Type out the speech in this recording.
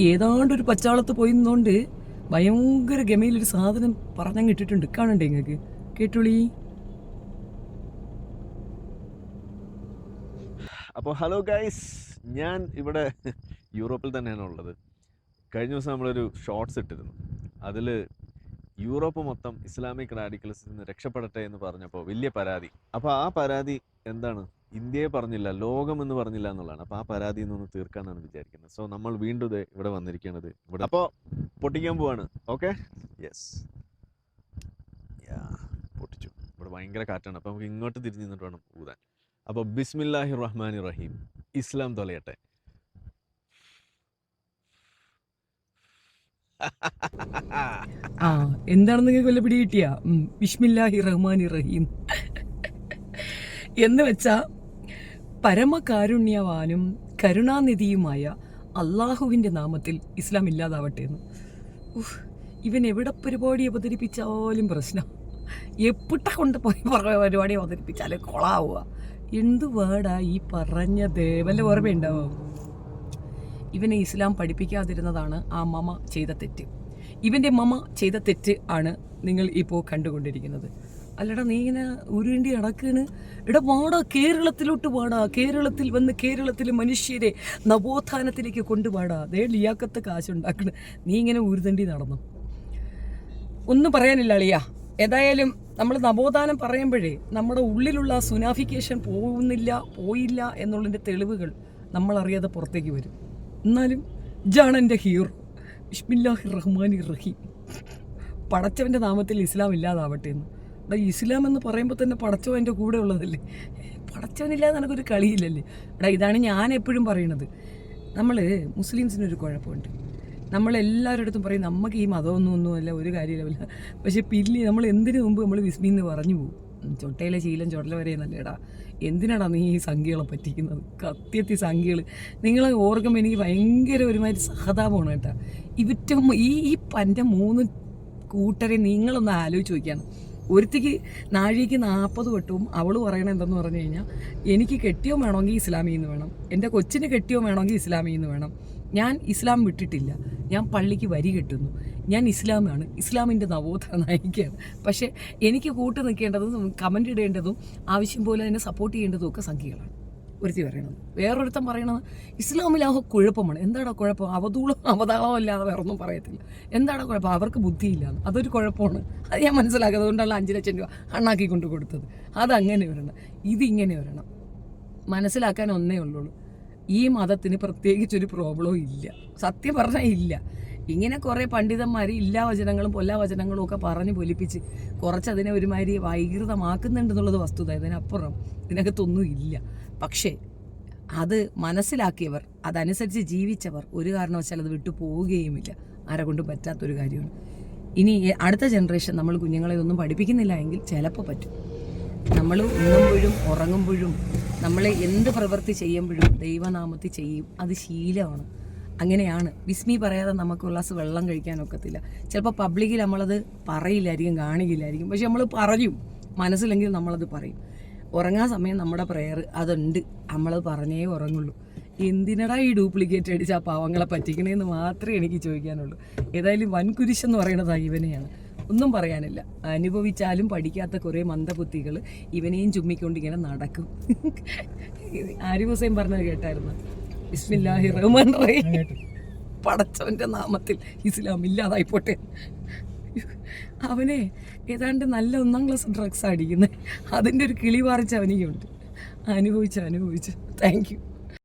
ഏതാണ്ടൊരു പച്ചാളത്ത് പോയി നിന്നുകൊണ്ട് ഭയങ്കര ഗമയിലൊരു സാധനം പറഞ്ഞങ്ങ് ഇട്ടിട്ടുണ്ട്. കാണണ്ടേ നിങ്ങൾക്ക്? കേട്ടോളി. അപ്പോൾ ഹലോ ഗൈസ്, ഞാൻ ഇവിടെ യൂറോപ്പിൽ തന്നെയാണ് ഉള്ളത്. കഴിഞ്ഞ ദിവസം നമ്മളൊരു ഷോർട്സ് ഇട്ടിരുന്നു. അതിൽ യൂറോപ്പ് മൊത്തം ഇസ്ലാമിക് റാഡിക്കൽസിൽ നിന്ന് രക്ഷപ്പെടട്ടെ എന്ന് പറഞ്ഞപ്പോൾ വലിയ പരാതി. അപ്പോൾ ആ പരാതി എന്താണ്? ഇന്ത്യയെ പറഞ്ഞില്ല, ലോകം എന്ന് പറഞ്ഞില്ല എന്നുള്ളതാണ്. അപ്പോൾ ആ പരാതി എന്നൊന്ന് തീർക്കാമെന്നാണ് വിചാരിക്കുന്നത്. സോ നമ്മൾ വീണ്ടും ഇവിടെ വന്നിരിക്കുന്നത് ഇവിടെ. അപ്പോൾ പൊട്ടിക്കാൻ പോവാണ്. ഓക്കെ, യെസ്, പൊട്ടിച്ചു. ഇവിടെ ഭയങ്കര കാറ്റാണ്. അപ്പോൾ നമുക്ക് ഇങ്ങോട്ട് തിരിഞ്ഞ് നിന്നിട്ട് വേണം ഊതാൻ. അപ്പോൾ ബിസ്മില്ലാഹിർ റഹ്മാനിർ റഹീം. ഇസ്ലാം തൊലയട്ടെ. എന്താണെന്ന് നിങ്ങൾക്ക് വല്ല പിടി കിട്ടിയ? ബിസ്മില്ലാഹി റഹ്മാനി റഹീം എന്ന് വെച്ചാ പരമകാരുണ്യവാനും കരുണാനിധിയുമായ അള്ളാഹുവിൻ്റെ നാമത്തിൽ ഇസ്ലാം ഇല്ലാതാവട്ടെ എന്ന്. ഇവൻ എവിടെ പരിപാടി അവതരിപ്പിച്ചാലും പ്രശ്നം. എപ്പിട്ട കൊണ്ടുപോയി പരിപാടി അവതരിപ്പിച്ചാലും കൊളാവുക. എന്ത് വേർഡാ ഈ പറഞ്ഞത്? വല്ല ഓർമ്മയുണ്ടാവും? ഇവനെ ഇസ്ലാം പഠിപ്പിക്കാതിരുന്നതാണ് ആ മമ ചെയ്ത തെറ്റ്. ഇവൻ്റെ മമ ചെയ്ത തെറ്റ് ആണ് നിങ്ങൾ ഇപ്പോൾ കണ്ടുകൊണ്ടിരിക്കുന്നത്. അല്ലടാ, നീ ഇങ്ങനെ ഉരുണ്ടി അടക്കാണ്. ഇവിടെ പാടാ, കേരളത്തിലോട്ട് പാടാ. കേരളത്തിൽ വന്ന് കേരളത്തിലെ മനുഷ്യരെ നവോത്ഥാനത്തിലേക്ക് കൊണ്ടുപാടാ. അതേ ലിയാക്കത്ത് കാശുണ്ടാക്കണ്. നീ ഇങ്ങനെ ഉരുതണ്ടി നടന്നു. ഒന്നും പറയാനില്ല അളിയാ. ഏതായാലും നമ്മൾ നവോത്ഥാനം പറയുമ്പോഴേ നമ്മുടെ ഉള്ളിലുള്ള സുനാഫിക്കേഷൻ പോയില്ല എന്നുള്ളതിൻ്റെ തെളിവുകൾ നമ്മളറിയാതെ പുറത്തേക്ക് വരും. എന്നാലും ഇതാണ് എൻ്റെ ഹീറോ. ബിസ്മില്ലാഹിർ റഹ്മാനിർ റഹീം. പടച്ചവൻ്റെ നാമത്തിൽ ഇസ്ലാം ഇല്ലാതാവട്ടെ എന്ന്. എടാ, ഇസ്ലാം എന്ന് പറയുമ്പോൾ തന്നെ പടച്ചവൻ എൻ്റെ കൂടെ ഉള്ളതല്ലേ. പടച്ചവനില്ലാതെ എനിക്കൊരു കളിയില്ലല്ലേ. എടാ, ഇതാണ് ഞാൻ എപ്പോഴും പറയണത്. നമ്മൾ മുസ്ലിംസിനൊരു കുഴപ്പമുണ്ട്. നമ്മളെല്ലാവരുടെ അടുത്തും പറയും നമുക്ക് ഈ മതമൊന്നുമല്ല, ഒരു കാര്യമില്ല. പക്ഷെ പിന്നെ നമ്മൾ എന്തിനു മുമ്പ് നമ്മൾ വിസ്മിന്ന് പറഞ്ഞു പോകും. ചൊട്ടയിലെ ശീലം ചുടല വരെ നല്ലടാ. എന്തിനാടാ നീ ഈ സംഖ്യകളെ പറ്റിക്കുന്നത്? കത്തിയെത്തി സംഖ്യകൾ നിങ്ങളെ ഓർക്കുമ്പോൾ എനിക്ക് ഭയങ്കര ഒരുമാതിരി സഹതാപമാണ് കേട്ടോ. ഇവറ്റം ഈ പൻ്റെ 3 കൂട്ടരെ നിങ്ങളൊന്ന് ആലോചിച്ച് നോക്കിയാണ്. ഒരുത്തിക്ക് നാഴിക്ക് 40 വട്ടവും അവൾ പറയണത് എന്തെന്ന് പറഞ്ഞു കഴിഞ്ഞാൽ, എനിക്ക് കെട്ടിയോ വേണമെങ്കിൽ ഇസ്ലാമിന്ന് വേണം, എൻ്റെ കൊച്ചിന് കെട്ടിയോ വേണമെങ്കിൽ ഇസ്ലാമിന്ന് വേണം. ഞാൻ ഇസ്ലാം വിട്ടിട്ടില്ല, ഞാൻ പള്ളിക്ക് വരി കെട്ടുന്നു, ഞാൻ ഇസ്ലാമാണ്, ഇസ്ലാമിൻ്റെ നവോത്ഥാന നയിക്കുകയാണ്. പക്ഷേ എനിക്ക് കൂട്ട് നിൽക്കേണ്ടതും കമൻ്റ് ഇടേണ്ടതും ആവശ്യം പോലെ അതിനെ സപ്പോർട്ട് ചെയ്യേണ്ടതും ഒക്കെ സംഖ്യകളാണ്. ഒരുത്തി പറയണത്. വേറൊരുത്തൻ പറയണത് ഇസ്ലാമിലാഹോ കുഴപ്പമാണ്. എന്താടാ കുഴപ്പം? അവതാളമോ അല്ലാതെ വേറെ ഒന്നും പറയത്തില്ല. എന്താടാ കുഴപ്പം? അവർക്ക് ബുദ്ധിയില്ലാന്ന്. അതൊരു കുഴപ്പമാണ്. അത് ഞാൻ മനസ്സിലാക്കുക. അതുകൊണ്ടല്ല 5 ലക്ഷം രൂപ അണ്ണാക്കി കൊണ്ട് കൊടുത്തത്. അതങ്ങനെ വരണം, ഇതിങ്ങനെ വരണം. മനസ്സിലാക്കാൻ ഒന്നേ ഉള്ളൂ, ഈ മതത്തിന് പ്രത്യേകിച്ചൊരു പ്രോബ്ലവും ഇല്ല. സത്യം പറഞ്ഞാൽ ഇല്ല. ഇങ്ങനെ കുറേ പണ്ഡിതന്മാർ ഇല്ലാ വചനങ്ങളും പൊല്ലാ വചനങ്ങളും ഒക്കെ പറഞ്ഞ് പൊലിപ്പിച്ച് കുറച്ചതിനെ ഒരുമാതിരി വൈകൃതമാക്കുന്നുണ്ടെന്നുള്ളത് വസ്തുത. ഇതിനപ്പുറം ഇതിനകത്തൊന്നും ഇല്ല. പക്ഷേ അത് മനസ്സിലാക്കിയവർ, അതനുസരിച്ച് ജീവിച്ചവർ ഒരു കാരണവശാൽ അത് വിട്ടു പോവുകയുമില്ല. ആരെ കൊണ്ടും പറ്റാത്തൊരു കാര്യമാണ്. ഇനി അടുത്ത ജനറേഷൻ നമ്മൾ കുഞ്ഞുങ്ങളെ ഒന്നും പഠിപ്പിക്കുന്നില്ല എങ്കിൽ ചിലപ്പോൾ പറ്റും. നമ്മൾ ഉണ്ണുമ്പോഴും ഉറങ്ങുമ്പോഴും നമ്മൾ എന്ത് പ്രവൃത്തി ചെയ്യുമ്പോഴും ദൈവനാമത്തിൽ ചെയ്യും. അത് ശീലമാണ്. അങ്ങനെയാണ്. ബിസ്മി പറയാതെ നമുക്ക് ഒരു ഗ്ലാസ് വെള്ളം കഴിക്കാനൊക്കത്തില്ല. ചിലപ്പോൾ പബ്ലിക്കിൽ നമ്മളത് പറയില്ലായിരിക്കും, കാണിക്കില്ലായിരിക്കും. പക്ഷെ നമ്മൾ പറയും. മനസ്സിലെങ്കിൽ നമ്മളത് പറയും. ഉറങ്ങാൻ സമയം നമ്മുടെ പ്രെയർ അതുണ്ട്, നമ്മളത് പറഞ്ഞേ ഉറങ്ങുള്ളൂ. എന്തിനടാ ഈ ഡ്യൂപ്ലിക്കേറ്റ് അടിച്ച് ആ പാവങ്ങളെ പറ്റിക്കണേന്ന് മാത്രമേ എനിക്ക് ചോദിക്കാനുള്ളൂ. ഏതായാലും വൻകുരിശെന്ന് പറയുന്നത് ഇവനെയാണ്. ഒന്നും പറയാനില്ല. അനുഭവിച്ചാലും പഠിക്കാത്ത കുറേ മന്ദബുദ്ധികൾ ഇവനെയും ചുമ്മിക്കൊണ്ടിങ്ങനെ നടക്കും. ആരിഫ് ഹുസൈൻ പറഞ്ഞത് കേട്ടായിരുന്നു? ബിസ്മില്ലാഹിർ റഹ്മാൻ റഹീം. പടച്ചവൻ്റെ നാമത്തിൽ ഇസ്ലാം ഇല്ലാതായിപ്പോട്ടെ. അവനെ ഏതാണ്ട് നല്ല 1ാം ക്ലാസ് ഡ്രഗ്സ് അടിക്കുന്നത്. അതിൻ്റെ ഒരു കിളി പാറിച്ച് അവനിക്കുണ്ട്. അനുഭവിച്ചു. Thank you.